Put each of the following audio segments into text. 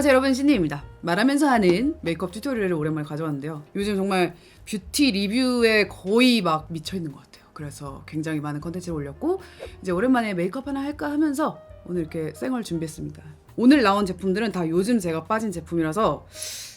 안녕하세요 여러분, 신디입니다. 말하면서 하는 메이크업 튜토리얼을 오랜만에 가져왔는데요. 요즘 정말 뷰티 리뷰에 거의 막 미쳐있는 것 같아요. 그래서 굉장히 많은 컨텐츠를 올렸고 이제 오랜만에 메이크업 하나 할까 하면서 오늘 이렇게 쌩얼 준비했습니다. 오늘 나온 제품들은 다 요즘 제가 빠진 제품이라서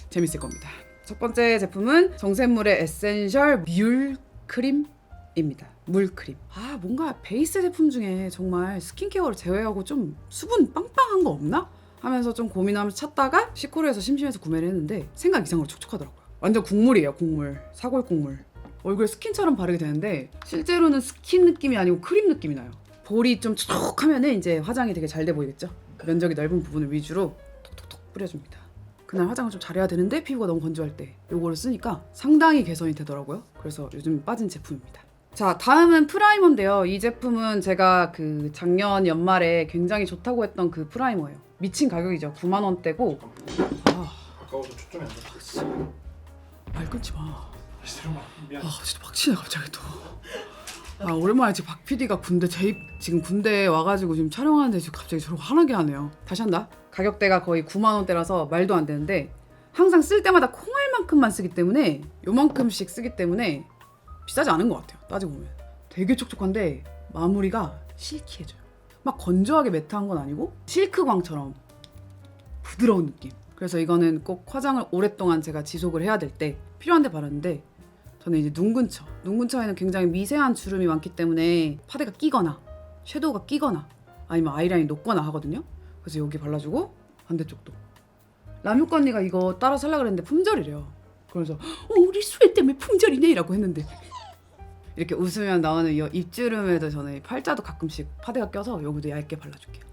재밌을 겁니다. 첫 번째 제품은 정샘물의 에센셜 뮬 크림입니다. 물크림. 뭔가 베이스 제품 중에 정말 스킨케어를 제외하고 좀 수분 빵빵한 거 없나? 하면서 좀 고민하면서 찾다가 시코르에서 심심해서 구매를 했는데 생각 이상으로 촉촉하더라고요. 완전 국물이에요, 국물. 사골 국물. 얼굴에 스킨처럼 바르게 되는데 실제로는 스킨 느낌이 아니고 크림 느낌이 나요. 볼이 좀 촉촉하면은 이제 화장이 되게 잘 돼 보이겠죠? 면적이 넓은 부분을 위주로 톡톡톡 뿌려줍니다. 그날 화장을 좀 잘해야 되는데 피부가 너무 건조할 때 요거를 쓰니까 상당히 개선이 되더라고요. 그래서 요즘 빠진 제품입니다. 자, 다음은 프라이머인데요. 이 제품은 제가 그 작년 연말에 굉장히 좋다고 했던 그 프라이머예요. 미친 가격이죠. 90,000원대고. 아까워서 초점이 안 잡혔어. 말 끊지 마. 미안. 진짜 박치네 갑자기 또. 오랜만에 지금 박 PD가 지금 군대에 와가지고 지금 촬영하는데 지금 갑자기 저를 화나게 하네요. 다시 한다. 가격대가 거의 90,000원대라서 말도 안 되는데 항상 쓸 때마다 콩알만큼만 쓰기 때문에 요만큼씩 쓰기 때문에 비싸지 않은 것 같아요. 따지고 보면 되게 촉촉한데 마무리가 실키해져요. 막 건조하게 매트한 건 아니고 실크광처럼 부드러운 느낌. 그래서 이거는 꼭 화장을 오랫동안 제가 지속을 해야 될 때 필요한데 바르는데 저는 이제 눈 근처에는 굉장히 미세한 주름이 많기 때문에 파데가 끼거나 섀도우가 끼거나 아니면 아이라인이 녹거나 하거든요. 그래서 여기 발라주고 반대쪽도. 라뮤 언니가 이거 따라 살라 그랬는데 품절이래요. 그래서 우리 수혜 때문에 품절이네 라고 했는데 이렇게 웃으면 나오는 이 입주름에도 저는 팔자도 가끔씩 파데가 껴서 여기도 얇게 발라줄게요.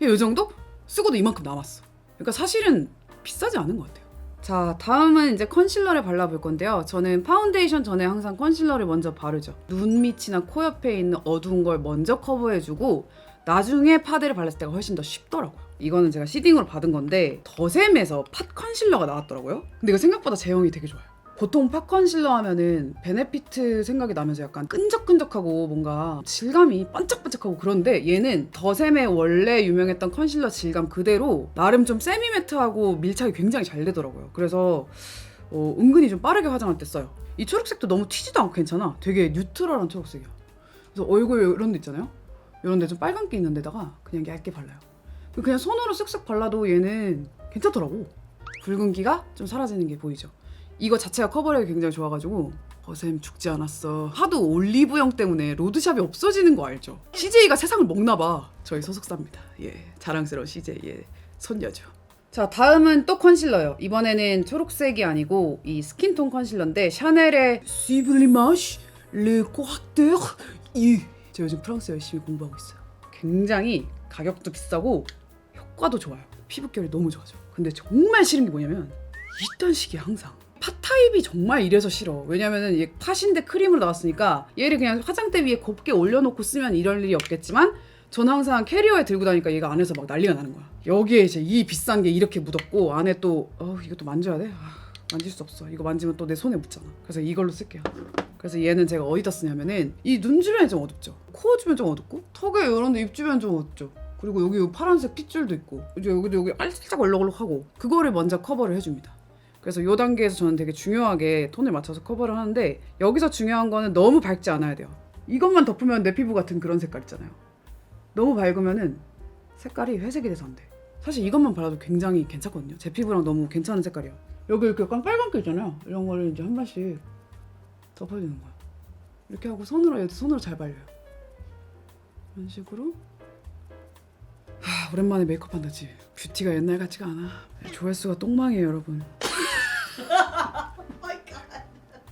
이 정도? 쓰고도 이만큼 남았어. 그러니까 사실은 비싸지 않은 것 같아요. 자, 다음은 이제 컨실러를 발라볼 건데요. 저는 파운데이션 전에 항상 컨실러를 먼저 바르죠. 눈 밑이나 코 옆에 있는 어두운 걸 먼저 커버해주고 나중에 파데를 발랐을 때가 훨씬 더 쉽더라고요. 이거는 제가 시딩으로 받은 건데 더샘에서 팟 컨실러가 나왔더라고요. 근데 이거 생각보다 제형이 되게 좋아요. 보통 팟 컨실러 하면은 베네피트 생각이 나면서 약간 끈적끈적하고 뭔가 질감이 반짝반짝하고 그런데 얘는 더샘의 원래 유명했던 컨실러 질감 그대로 나름 좀 세미 매트하고 밀착이 굉장히 잘 되더라고요. 그래서 은근히 좀 빠르게 화장할 때 써요. 이 초록색도 너무 튀지도 않고 괜찮아. 되게 뉴트럴한 초록색이야. 그래서 얼굴 이런 데 있잖아요. 이런 데 좀 빨간기 있는 데다가 그냥 얇게 발라요. 그냥 손으로 쓱쓱 발라도 얘는 괜찮더라고. 붉은기가 좀 사라지는 게 보이죠. 이거 자체가 커버력이 굉장히 좋아가지고 더샘 죽지 않았어. 하도 올리브영 때문에 로드샵이 없어지는 거 알죠? CJ가 세상을 먹나봐. 저희 소속사입니다. 자랑스러운 CJ의 손녀죠. 자, 다음은 또 컨실러예요. 이번에는 초록색이 아니고 이 스킨톤 컨실러인데 샤넬의 시블리마쉬 르코악테르 제가 요즘 프랑스 열심히 공부하고 있어요. 굉장히 가격도 비싸고 효과도 좋아요. 피부결이 너무 좋아져. 근데 정말 싫은 게 뭐냐면 이딴 식이야 항상. 팟 타입이 정말 이래서 싫어. 왜냐면은 얘 팟인데 크림으로 나왔으니까 얘를 그냥 화장대 위에 곱게 올려놓고 쓰면 이럴 일이 없겠지만 전 항상 캐리어에 들고 다니까 얘가 안에서 막 난리가 나는 거야. 여기에 이제 이 비싼 게 이렇게 묻었고 안에 또 이것도 만져야 돼? 만질 수 없어. 이거 만지면 또 내 손에 묻잖아. 그래서 이걸로 쓸게요. 그래서 얘는 제가 어디다 쓰냐면은 이 눈 주변이 좀 어둡죠. 코 주변 좀 어둡고 턱에 이런 데 입 주변 좀 어둡죠. 그리고 여기 파란색 핏줄도 있고 이제 여기 살짝 얼룩얼룩하고 그거를 먼저 커버를 해줍니다. 그래서 이 단계에서 저는 되게 중요하게 톤을 맞춰서 커버를 하는데 여기서 중요한 거는 너무 밝지 않아야 돼요. 이것만 덮으면 내 피부 같은 그런 색깔 있잖아요. 너무 밝으면은 색깔이 회색이 돼서 안 돼. 사실 이것만 발라도 굉장히 괜찮거든요. 제 피부랑 너무 괜찮은 색깔이에요. 여기 이렇게 약간 빨간게 있잖아요. 이런 거를 이제 한 번씩 덮어주는 거야. 이렇게 하고 손으로 잘 발려요. 이런 식으로. 오랜만에 메이크업 한다지. 뷰티가 옛날 같지가 않아. 조회수가 똥망이에요 여러분.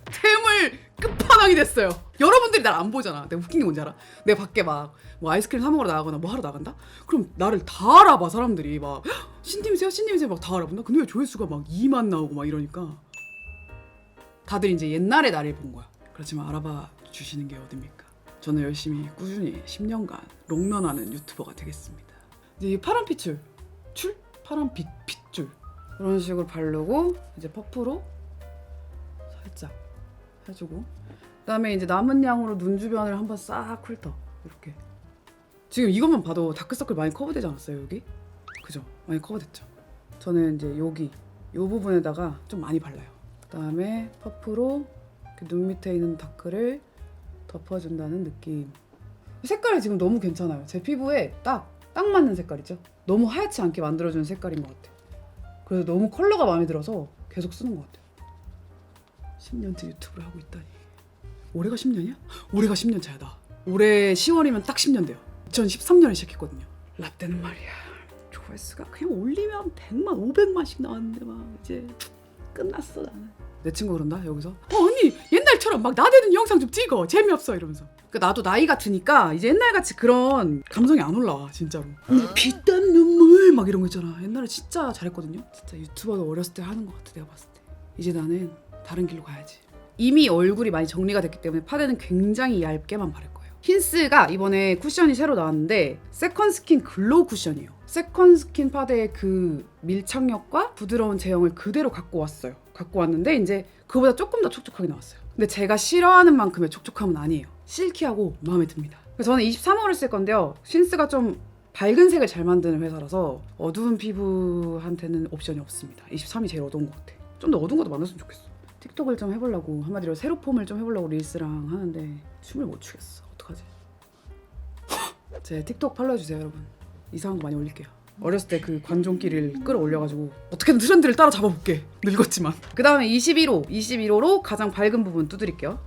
템을 끝판왕이 됐어요. 여러분들이 날 안 보잖아. 내가 웃긴 게 뭔지 알아? 내가 밖에 막 뭐 아이스크림 사 먹으러 나가거나 뭐 하러 나간다? 그럼 나를 다 알아봐. 사람들이 막 신님이세요 막 다 알아본다. 근데 왜 조회수가 막 2만 나오고 막 이러니까 다들 이제 옛날의 나를 본 거야. 그렇지만 알아봐 주시는 게 어딥니까? 저는 열심히 꾸준히 10년간 롱런하는 유튜버가 되겠습니다. 이제 이 파란 핏줄 파란 핏줄 이런 식으로 바르고 이제 퍼프로 살짝 해주고 그다음에 이제 남은 양으로 눈 주변을 한번 싹 훑어. 이렇게 지금 이것만 봐도 다크서클 많이 커버되지 않았어요 여기? 그죠? 많이 커버됐죠? 저는 이제 여기 이 부분에다가 좀 많이 발라요. 그다음에 퍼프로 이렇게 눈 밑에 있는 다크를 덮어준다는 느낌. 색깔이 지금 너무 괜찮아요. 제 피부에 딱 맞는 색깔이죠. 너무 하얗지 않게 만들어주는 색깔인 것 같아요. 그래서 너무 컬러가 마음에 들어서 계속 쓰는 것 같아요. 10년째 유튜브를 하고 있다니. 올해가 10년이야? 올해가 10년 차야 나. 올해 10월이면 딱 10년 돼요. 2013년에 시작했거든요. 라떼는 말이야. 조회수가 그냥 올리면 100만, 500만씩 나왔는데 막 이제 끝났어 나는. 내 친구 그런다 여기서. 언니 옛날처럼 막 나대는 영상 좀 찍어. 재미없어 이러면서. 그러니까 나도 나이가 드니까 이제 옛날같이 그런 감성이 안 올라와 진짜로. 피땀 눈물 막 이런 거 있잖아. 옛날에 진짜 잘했거든요. 진짜 유튜버도 어렸을 때 하는 것 같아 내가 봤을 때. 이제 나는 다른 길로 가야지. 이미 얼굴이 많이 정리가 됐기 때문에 파데는 굉장히 얇게만 바를 거예요. 힌스가 이번에 쿠션이 새로 나왔는데 세컨스킨 글로우 쿠션이에요. 세컨스킨 파데의 그 밀착력과 부드러운 제형을 그대로 갖고 왔어요. 갖고 왔는데 이제 그보다 조금 더 촉촉하게 나왔어요. 근데 제가 싫어하는 만큼의 촉촉함은 아니에요. 실키하고 마음에 듭니다. 그래서 저는 23호를 쓸 건데요. 힌스가 좀 밝은 색을 잘 만드는 회사라서 어두운 피부한테는 옵션이 없습니다. 23이 제일 어두운 것 같아. 좀 더 어두운 것도 만들었으면 좋겠어. 틱톡을 좀 해보려고 한마디로 세로폼을 좀 해보려고 릴스랑 하는데 춤을 못 추겠어. 어떡하지? 제 틱톡 팔로우해주세요 여러분. 이상한 거 많이 올릴게요. 어렸을 때 그 관종끼리를 끌어올려가지고 어떻게든 트렌드를 따라잡아볼게. 늙었지만. 그 다음에 21호로 가장 밝은 부분 두드릴게요.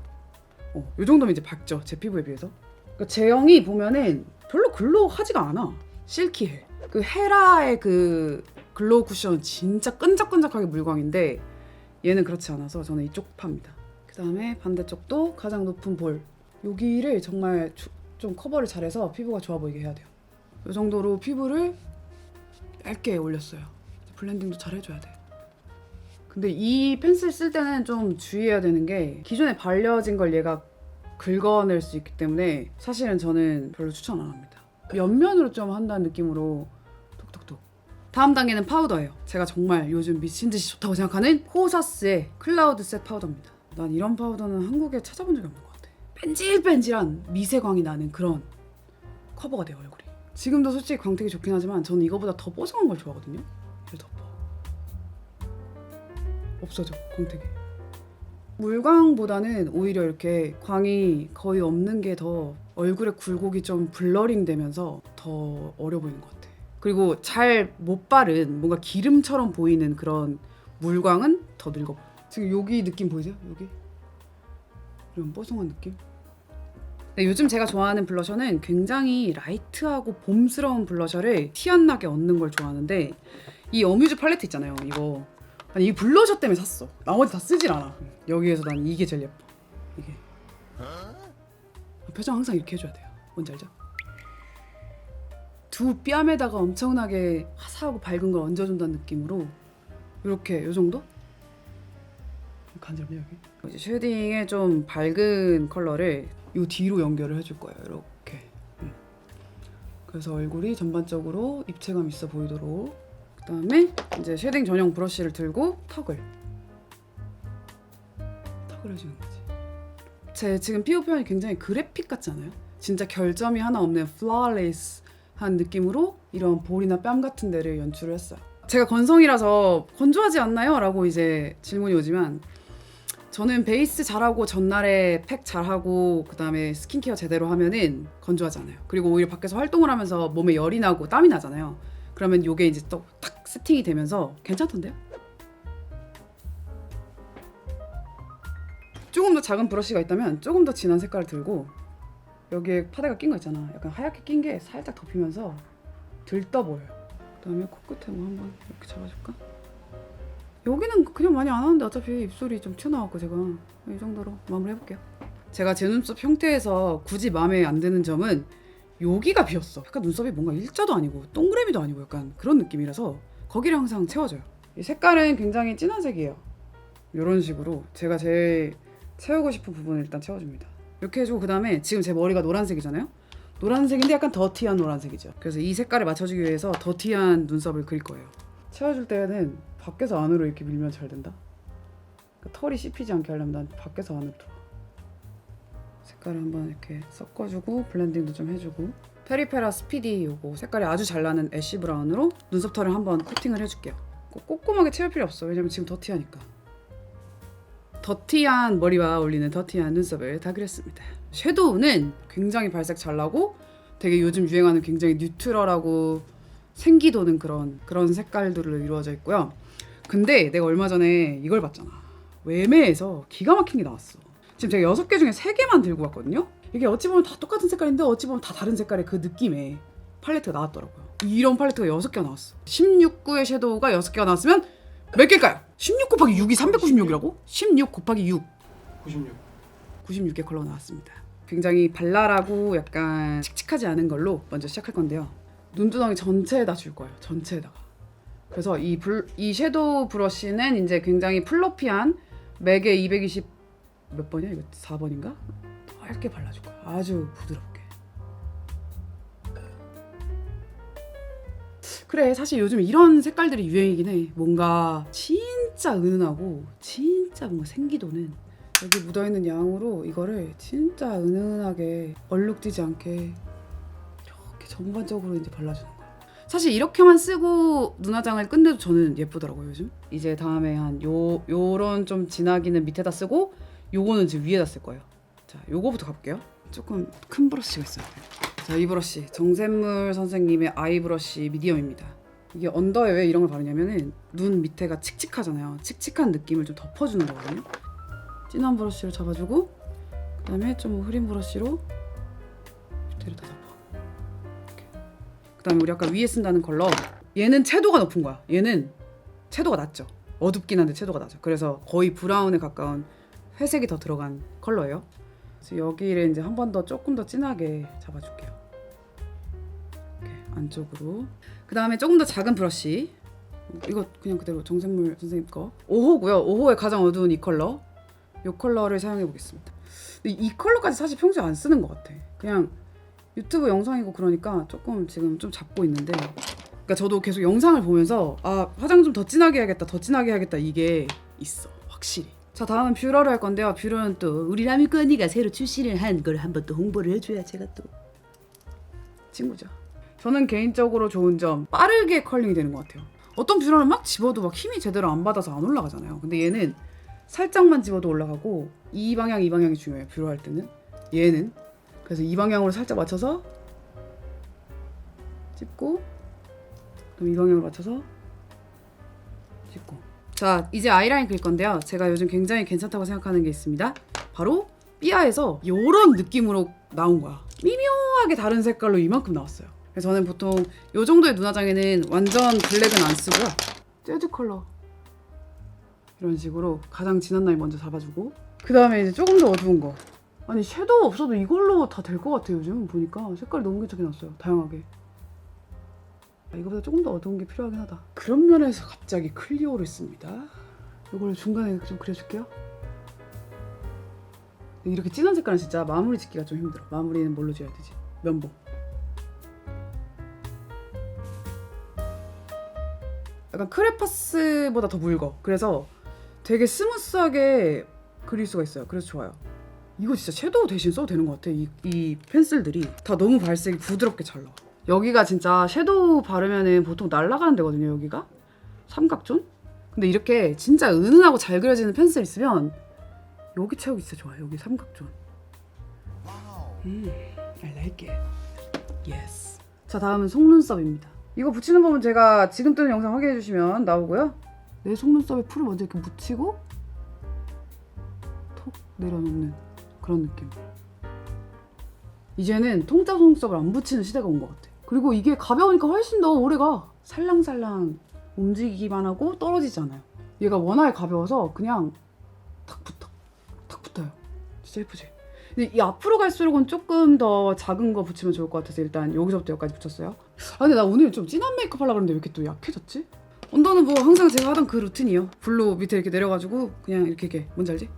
이 정도면 이제 밝죠 제 피부에 비해서. 그러니까 제형이 보면은 별로 글로우하지가 않아. 실키해. 그 헤라의 그 글로우 쿠션 진짜 끈적끈적하게 물광인데 얘는 그렇지 않아서 저는 이쪽 팝니다. 그 다음에 반대쪽도 가장 높은 볼 여기를 정말 좀 커버를 잘해서 피부가 좋아 보이게 해야 돼요. 이 정도로 피부를 얇게 올렸어요. 블렌딩도 잘 해줘야 돼. 근데 이 펜슬 쓸 때는 좀 주의해야 되는 게 기존에 발려진 걸 얘가 긁어낼 수 있기 때문에 사실은 저는 별로 추천 안 합니다. 옆면으로 좀 한다는 느낌으로 톡톡톡. 다음 단계는 파우더예요. 제가 정말 요즘 미친듯이 좋다고 생각하는 호사스의 클라우드 셋 파우더입니다. 난 이런 파우더는 한국에 찾아본 적이 없는 것 같아. 뺀질뺀질한 미세광이 나는 그런 커버가 돼요 얼굴이. 지금도 솔직히 광택이 좋긴 하지만 저는 이거보다 더 뽀송한 걸 좋아하거든요. 이걸 덮어. 없어져 광택이. 물광보다는 오히려 이렇게 광이 거의 없는 게 더 얼굴의 굴곡이 좀 블러링 되면서 더 어려 보이는 것 같아. 그리고 잘 못 바른 뭔가 기름처럼 보이는 그런 물광은 더 늙어 보여. 지금 여기 느낌 보이세요? 여기? 이런 뽀송한 느낌? 네, 요즘 제가 좋아하는 블러셔는 굉장히 라이트하고 봄스러운 블러셔를 티 안 나게 얻는 걸 좋아하는데 이 어뮤즈 팔레트 있잖아요. 이거 아니 이 블러셔 때문에 샀어. 나머지 다 쓰질 않아. 여기에서 난 이게 제일 예뻐. 이게 표정 항상 이렇게 해줘야 돼요. 뭔지 알죠? 두 뺨에다가 엄청나게 화사하고 밝은 걸 얹어준다는 느낌으로 이렇게 요 정도? 간지럽냐 여기? 이제 쉐딩에 좀 밝은 컬러를 요 뒤로 연결을 해줄 거예요. 이렇게. 그래서 얼굴이 전반적으로 입체감 있어 보이도록. 그다음에 이제 쉐딩 전용 브러쉬를 들고 턱을 해주는 거지. 제 지금 피부 표현이 굉장히 그래픽 같지 않아요? 진짜 결점이 하나 없는 플라레스한 느낌으로 이런 볼이나 뺨 같은 데를 연출을 했어요. 제가 건성이라서 건조하지 않나요? 라고 이제 질문이 오지만 저는 베이스 잘하고 전날에 팩 잘하고 그 다음에 스킨케어 제대로 하면은 건조하지 않아요. 그리고 오히려 밖에서 활동을 하면서 몸에 열이 나고 땀이 나잖아요. 그러면 이게 이제 또 딱 세팅이 되면서 괜찮던데요? 조금 더 작은 브러쉬가 있다면 조금 더 진한 색깔을 들고 여기에 파데가 낀 거 있잖아. 약간 하얗게 낀 게 살짝 덮이면서 들떠 보여요. 그다음에 코끝에 뭐 한번 이렇게 잡아줄까? 여기는 그냥 많이 안 하는데 어차피 입술이 좀 튀어나왔고 제가 이 정도로 마무리 해볼게요. 제가 제 눈썹 형태에서 굳이 마음에 안 드는 점은 여기가 비었어. 약간 눈썹이 뭔가 일자도 아니고 동그라미도 아니고 약간 그런 느낌이라서 거기를 항상 채워줘요. 이 색깔은 굉장히 진한 색이에요. 이런 식으로 제가 제일 채우고 싶은 부분을 일단 채워줍니다. 이렇게 해주고 그 다음에 지금 제 머리가 노란색이잖아요. 노란색인데 약간 더티한 노란색이죠. 그래서 이 색깔을 맞춰주기 위해서 더티한 눈썹을 그릴 거예요. 채워줄 때는 밖에서 안으로 이렇게 밀면 잘 된다. 그러니까 털이 씹히지 않게 하려면 난 밖에서 안으로 들어와. 색깔을 한번 이렇게 섞어주고 블렌딩도 좀 해주고 페리페라 스피디 요거 색깔이 아주 잘 나는 애쉬 브라운으로 눈썹 털을 한번 코팅을 해줄게요. 꼼꼼하게 채울 필요 없어. 왜냐면 지금 더티하니까. 더티한 머리와 어울리는 더티한 눈썹을 다 그렸습니다. 섀도우는 굉장히 발색 잘 나고 되게 요즘 유행하는 굉장히 뉴트럴하고 생기 도는 그런 색깔들로 이루어져 있고요. 근데 내가 얼마 전에 이걸 봤잖아. 외매에서 기가 막힌 게 나왔어. 지금 제가 6개 중에 3개만 들고 왔거든요. 이게 어찌 보면 다 똑같은 색깔인데 어찌 보면 다 다른 색깔의 그 느낌의 팔레트가 나왔더라고요. 이런 팔레트가 6개가 나왔어. 16구의 섀도우가 6개가 나왔으면 몇 개일까요? 16 곱하기 6이 396이라고? 16 곱하기 6 96. 96개 컬러가 나왔습니다. 굉장히 발랄하고 약간 칙칙하지 않은 걸로 먼저 시작할 건데요. 눈두덩이 전체에다 줄 거예요. 전체에다가. 그래서 이 섀도우 브러쉬는 이제 굉장히 플러피한 맥의 220 몇 번이야? 이거 4번인가? 얇게 발라줄 거예요. 아주 부드럽게. 그래, 사실 요즘 이런 색깔들이 유행이긴 해. 뭔가 진짜 은은하고 진짜 뭔가 생기도는 여기 묻어있는 양으로 이거를 진짜 은은하게 얼룩지지 않게 이렇게 전반적으로 이제 발라주는 거야. 사실 이렇게만 쓰고 눈화장을 끝내도 저는 예쁘더라고요 요즘. 이제 다음에 한 요런 좀 진하기는 밑에다 쓰고 요거는 지금 위에다 쓸 거예요. 자, 요거부터 가볼게요. 조금 큰 브러쉬가 있어요. 자, 이 브러쉬 정샘물 선생님의 아이 브러쉬 미디엄입니다. 이게 언더에 왜 이런 걸 바르냐면은 눈 밑에가 칙칙하잖아요. 칙칙한 느낌을 좀 덮어주는 거거든요. 진한 브러쉬로 잡아주고 그 다음에 좀 흐린 브러쉬로 밑에를 다 잡아. 이렇게. 그 다음에 우리 아까 위에 쓴다는 컬러, 얘는 채도가 높은 거야. 얘는 채도가 낮죠. 어둡긴 한데 채도가 낮아. 그래서 거의 브라운에 가까운 회색이 더 들어간 컬러예요. 그래서 여기를 이제 한 번 더 조금 더 진하게 잡아줄게요. 이렇게 안쪽으로. 그 다음에 조금 더 작은 브러쉬, 이거 그냥 그대로 정샘물 선생님 거 5호고요. 5호의 가장 어두운 이 컬러, 이 컬러를 사용해 보겠습니다. 이 컬러까지 사실 평소에 안 쓰는 것 같아. 그냥 유튜브 영상이고 그러니까 조금 지금 좀 잡고 있는데, 그러니까 저도 계속 영상을 보면서 아, 화장 좀 더 진하게 해야겠다, 더 진하게 해야겠다, 이게 있어 확실히. 자, 다음은 뷰러를 할 건데요. 뷰러는 또 우리 라미꺼 언니가 새로 출시를 한 걸 한번 또 홍보를 해줘야 제가 또 친구죠. 저는 개인적으로 좋은 점, 빠르게 컬링이 되는 것 같아요. 어떤 뷰러는 막 집어도 막 힘이 제대로 안 받아서 안 올라가잖아요. 근데 얘는 살짝만 집어도 올라가고 이 방향이 중요해요. 뷰러 할 때는. 얘는 그래서 이 방향으로 살짝 맞춰서 찝고, 그럼 이 방향으로 맞춰서 찝고. 자, 이제 아이라인 그릴 건데요. 제가 요즘 굉장히 괜찮다고 생각하는 게 있습니다. 바로 삐아에서 이런 느낌으로 나온 거야. 미묘하게 다른 색깔로 이만큼 나왔어요. 그래서 저는 보통 이 정도의 눈화장에는 완전 블랙은 안 쓰고요. 재즈 컬러 이런 식으로 가장 진한 라인 먼저 잡아주고, 그 다음에 이제 조금 더 어두운 거. 아니, 섀도우 없어도 이걸로 다 될 것 같아요. 요즘 보니까 색깔이 너무 괜찮게 나왔어요. 다양하게. 이거보다 조금 더 어두운 게 필요하긴 하다. 그런 면에서 갑자기 클리오를 씁니다. 이걸 중간에 좀 그려줄게요. 이렇게 진한 색깔은 진짜 마무리 짓기가 좀 힘들어. 마무리는 뭘로 지어야 되지? 면봉. 약간 크레파스보다 더 묽어. 그래서 되게 스무스하게 그릴 수가 있어요. 그래서 좋아요. 이거 진짜 섀도우 대신 써도 되는 것 같아. 이 펜슬들이 다 너무 발색이 부드럽게 잘 나와. 여기가 진짜 섀도우 바르면은 보통 날아가는 데거든요. 여기가 삼각존? 근데 이렇게 진짜 은은하고 잘 그려지는 펜슬 있으면 여기 채우기 진짜 좋아요. 여기 삼각존. I like it. Yes. 자, 다음은 속눈썹입니다. 이거 붙이는 법은 제가 지금 뜨는 영상 확인해 주시면 나오고요. 내 속눈썹에 풀을 먼저 이렇게 묻히고 톡 내려놓는 그런 느낌. 이제는 통짜 속눈썹을 안 붙이는 시대가 온 것 같아. 그리고 이게 가벼우니까 훨씬 더 오래가. 살랑살랑 움직이기만 하고 떨어지지 않아요. 얘가 워낙에 가벼워서 그냥 탁 붙어요. 진짜 예쁘지? 근데 이 앞으로 갈수록은 조금 더 작은 거 붙이면 좋을 것 같아서 일단 여기서부터 여기까지 붙였어요. 아, 근데 나 오늘 좀 진한 메이크업 하려고 그랬는데 왜 이렇게 또 약해졌지? 언더는 뭐 항상 제가 하던 그 루틴이에요. 블루 밑에 이렇게 내려가지고 그냥 이렇게 뭔지 알지?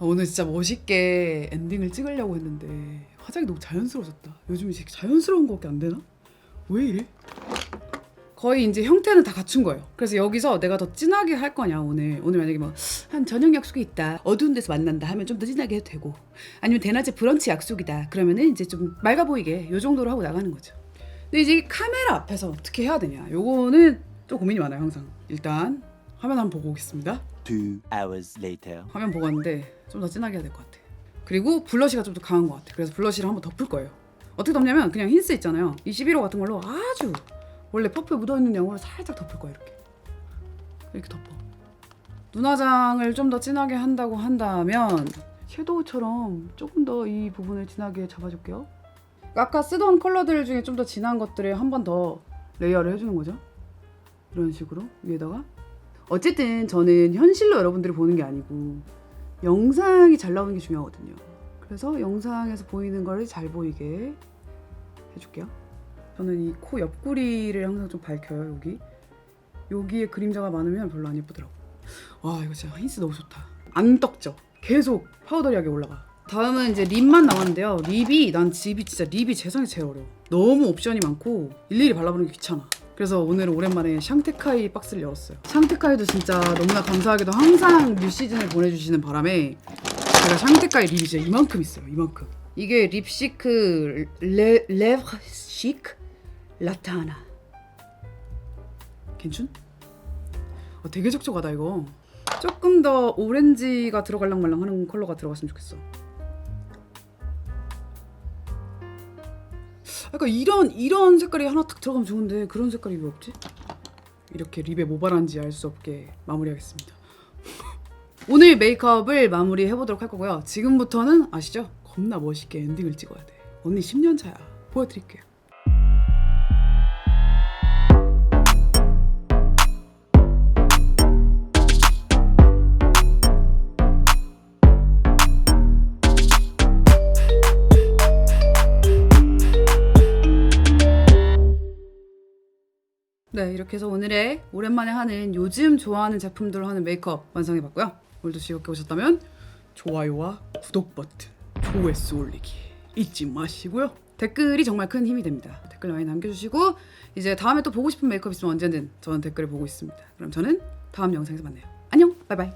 오늘 진짜 멋있게 엔딩을 찍으려고 했는데 화장이 너무 자연스러워졌다. 요즘 이제 자연스러운 거밖에 안 되나? 왜 이래? 거의 이제 형태는 다 갖춘 거예요. 그래서 여기서 내가 더 진하게 할 거냐, 오늘 만약에 뭐 한 저녁 약속이 있다, 어두운 데서 만난다 하면 좀 더 진하게 해도 되고, 아니면 대낮에 브런치 약속이다 그러면은 이제 좀 맑아 보이게 요 정도로 하고 나가는 거죠. 근데 이제 카메라 앞에서 어떻게 해야 되냐, 요거는 또 고민이 많아요 항상. 일단 화면 한번 보고 오겠습니다. 2 hours later. 화면 보고 왔는데 좀 더 진하게 해야 될 것 같아. 그리고 블러시가 좀 더 강한 것 같아. 그래서 블러시를 한번 덮을 거예요. 어떻게 덮냐면 그냥 흰스 있잖아요, 이 11호 같은 걸로 아주 원래 퍼프에 묻어있는 양으로 살짝 덮을 거예요. 이렇게 덮어. 눈화장을 좀 더 진하게 한다고 한다면 섀도우처럼 조금 더 이 부분을 진하게 잡아줄게요. 아까 쓰던 컬러들 중에 좀 더 진한 것들을 한 번 더 레이어를 해주는 거죠. 이런 식으로 위에다가. 어쨌든 저는 현실로 여러분들이 보는 게 아니고 영상이 잘 나오는 게 중요하거든요. 그래서 영상에서 보이는 걸 잘 보이게 해줄게요. 저는 이 코 옆구리를 항상 좀 밝혀요. 여기에 그림자가 많으면 별로 안 예쁘더라고. 와, 이거 진짜 힌스 너무 좋다. 안 떡져. 계속 파우더리하게 올라가. 다음은 이제 립만 남았는데요. 립이 진짜 립이 세상에 제일 어려워. 너무 옵션이 많고 일일이 발라보는 게 귀찮아. 그래서 오늘은 오랜만에 샹테카이 박스를 열었어요. 샹테카이도 진짜 너무나 감사하게도 항상 뉴 시즌을 보내주시는 바람에 제가 샹테카이 립이 진짜 이만큼 있어요. 이만큼. 이게 립시크 레브르 시크 라타나. 괜춘? 되게 촉촉하다 이거. 조금 더 오렌지가 들어갈랑 말랑 하는 컬러가 들어갔으면 좋겠어. 약간 이런 색깔이 하나 딱 들어가면 좋은데 그런 색깔이 왜 없지? 이렇게 립에 뭐 바른지 알 수 없게 마무리하겠습니다. 오늘 메이크업을 마무리해보도록 할 거고요. 지금부터는 아시죠? 겁나 멋있게 엔딩을 찍어야 돼. 언니 10년 차야. 보여드릴게요. 네, 이렇게 해서 오늘의 오랜만에 하는 요즘 좋아하는 제품들로 하는 메이크업 완성해봤고요. 오늘도 즐겁게 보셨다면 좋아요와 구독 버튼, 조회수 올리기 잊지 마시고요. 댓글이 정말 큰 힘이 됩니다. 댓글 많이 남겨주시고 이제 다음에 또 보고 싶은 메이크업 있으면 언제든 저는 댓글을 보고 있습니다. 그럼 저는 다음 영상에서 만나요. 안녕, 바이바이.